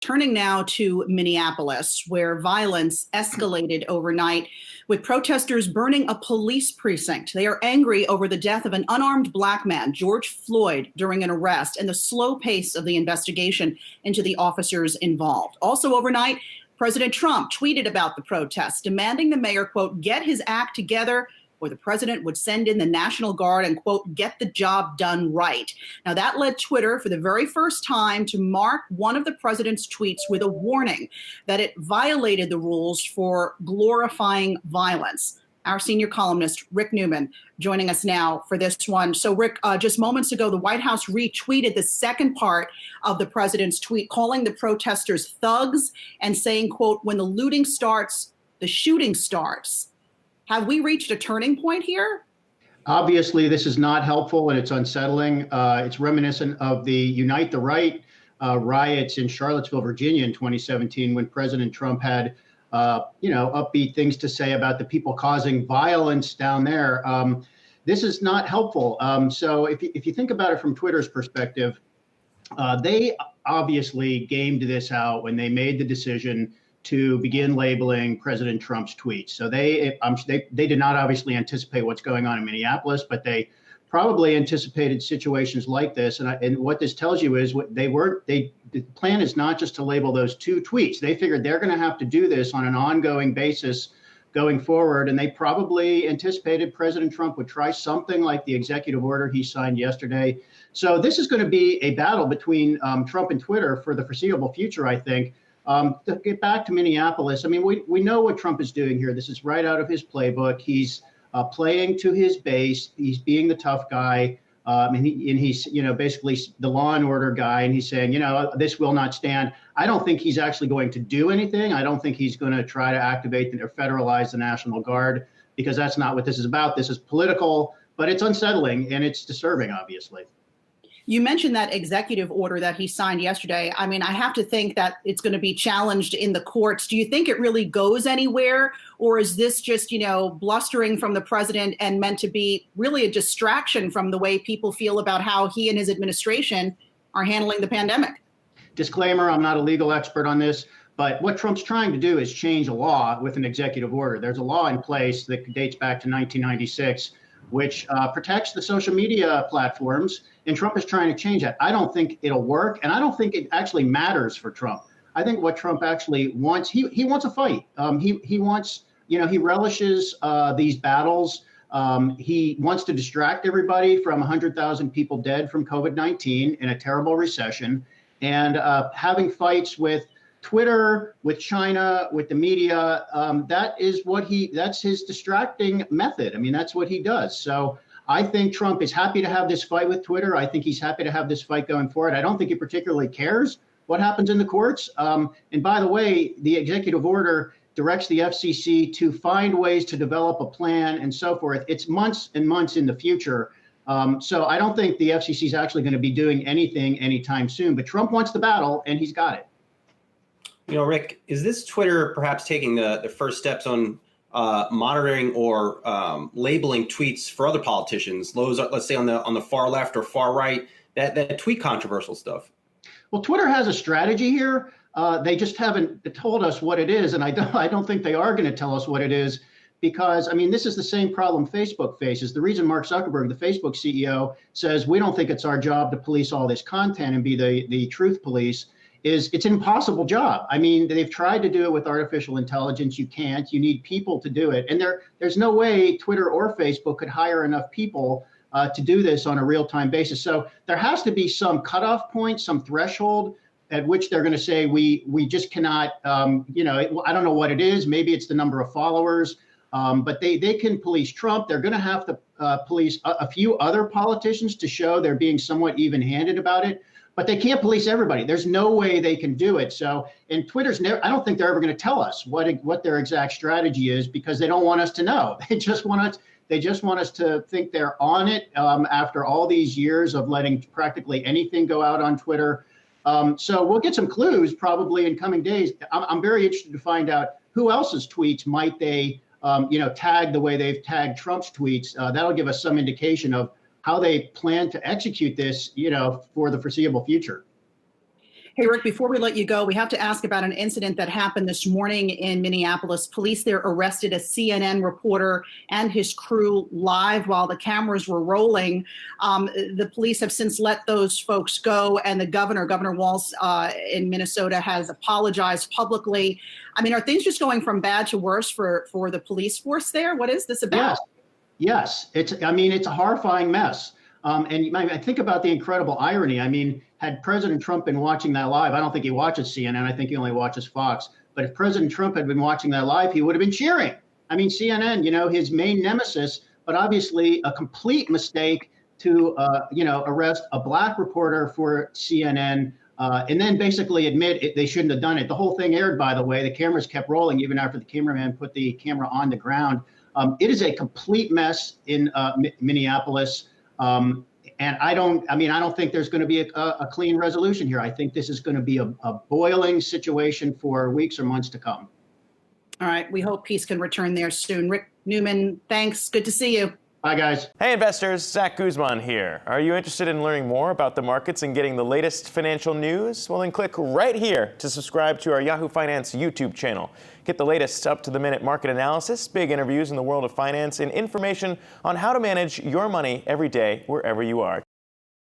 Turning now to Minneapolis, where violence escalated overnight with protesters burning a police precinct. They are angry over the death of an unarmed black man, George Floyd, during an arrest and the slow pace of the investigation into the officers involved. Also overnight, President Trump tweeted about the protests, demanding the mayor, quote, get his act together, or the president would send in the National Guard and, quote, get the job done right. Now, that led Twitter for the very first time to mark one of the president's tweets with a warning that it violated the rules for glorifying violence. Our senior columnist, Rick Newman, joining us now for this one. So, Rick, just moments ago, the White House retweeted the second part of the president's tweet, calling the protesters thugs and saying, quote, when the looting starts, the shooting starts. Have we reached a turning point here? Obviously, this is not helpful and it's unsettling. It's reminiscent of the Unite the Right riots in Charlottesville, Virginia in 2017, when President Trump had, upbeat things to say about the people causing violence down there. This is not helpful. So if you think about it from Twitter's perspective, they obviously gamed this out when they made the decision to begin labeling President Trump's tweets. So they did not obviously anticipate what's going on in Minneapolis, but they probably anticipated situations like this. And what this tells you is the plan is not just to label those two tweets. They figured they're going to have to do this on an ongoing basis going forward. And they probably anticipated President Trump would try something like the executive order he signed yesterday. So this is going to be a battle between Trump and Twitter for the foreseeable future, I think. To get back to Minneapolis, I mean, we know what Trump is doing here. This is right out of his playbook. He's playing to his base. He's being the tough guy. And he's, basically the law and order guy. And he's saying, this will not stand. I don't think he's actually going to do anything. I don't think he's going to try to activate or federalize the National Guard, because that's not what this is about. This is political, but it's unsettling and it's disturbing, obviously. You mentioned that executive order that he signed yesterday. I mean, I have to think that it's going to be challenged in the courts. Do you think it really goes anywhere? Or is this just, blustering from the president and meant to be really a distraction from the way people feel about how he and his administration are handling the pandemic? Disclaimer, I'm not a legal expert on this, but what Trump's trying to do is change a law with an executive order. There's a law in place that dates back to 1996, which protects the social media platforms. And Trump is trying to change that. I don't think it'll work. And I don't think it actually matters for Trump. I think what Trump actually wants, he wants a fight. He wants, he relishes these battles. He wants to distract everybody from 100,000 people dead from COVID-19 in a terrible recession, and having fights with Twitter, with China, with the media. That's his distracting method. I mean, that's what he does. So I think Trump is happy to have this fight with Twitter. I think he's happy to have this fight going forward. I don't think he particularly cares what happens in the courts. And by the way, the executive order directs the FCC to find ways to develop a plan and so forth. It's months and months in the future. So I don't think the FCC is actually going to be doing anything anytime soon. But Trump wants the battle, and he's got it. Rick, is this Twitter perhaps taking the first steps on monitoring or labeling tweets for other politicians, those, let's say on the far left or far right, that tweet controversial stuff? Well, Twitter has a strategy here. They just haven't told us what it is, and I don't think they are going to tell us what it is, because this is the same problem Facebook faces. The reason Mark Zuckerberg, the Facebook CEO, says we don't think it's our job to police all this content and be the truth police is it's an impossible job. They've tried to do it with artificial intelligence. You can't. You need people to do it. And there's no way Twitter or Facebook could hire enough people to do this on a real-time basis. So there has to be some cutoff point, some threshold at which they're going to say we just cannot, I don't know what it is. Maybe it's the number of followers, but they can police Trump. They're going to have to police a few other politicians to show they're being somewhat even-handed about it. But they can't police everybody. There's no way they can do it. So, and Twitter's never, I don't think they're ever going to tell us what their exact strategy is, because they don't want us to know. They just want us to think they're on it after all these years of letting practically anything go out on Twitter. So we'll get some clues probably in coming days. I'm very interested to find out who else's tweets might they, tag the way they've tagged Trump's tweets. That'll give us some indication of how they plan to execute this, for the foreseeable future. Hey, Rick, before we let you go, we have to ask about an incident that happened this morning in Minneapolis. Police there arrested a CNN reporter and his crew live while the cameras were rolling. The police have since let those folks go, and the Governor Walz in Minnesota has apologized publicly. I mean, are things just going from bad to worse for the police force there? What is this about? Yes. It's a horrifying mess. And I think about the incredible irony. I mean, had President Trump been watching that live, I don't think he watches CNN. I think he only watches Fox. But if President Trump had been watching that live, he would have been cheering. I mean, CNN, his main nemesis, but obviously a complete mistake to, arrest a black reporter for CNN and then basically admit they shouldn't have done it. The whole thing aired, by the way. The cameras kept rolling even after the cameraman put the camera on the ground. It is a complete mess in Minneapolis. And I don't think there's going to be a clean resolution here. I think this is going to be a boiling situation for weeks or months to come. All right. We hope peace can return there soon. Rick Newman, thanks. Good to see you. Bye, guys. Hey, investors. Zach Guzman here. Are you interested in learning more about the markets and getting the latest financial news? Well, then click right here to subscribe to our Yahoo Finance YouTube channel. Get the latest up-to-the-minute market analysis, big interviews in the world of finance, and information on how to manage your money every day wherever you are.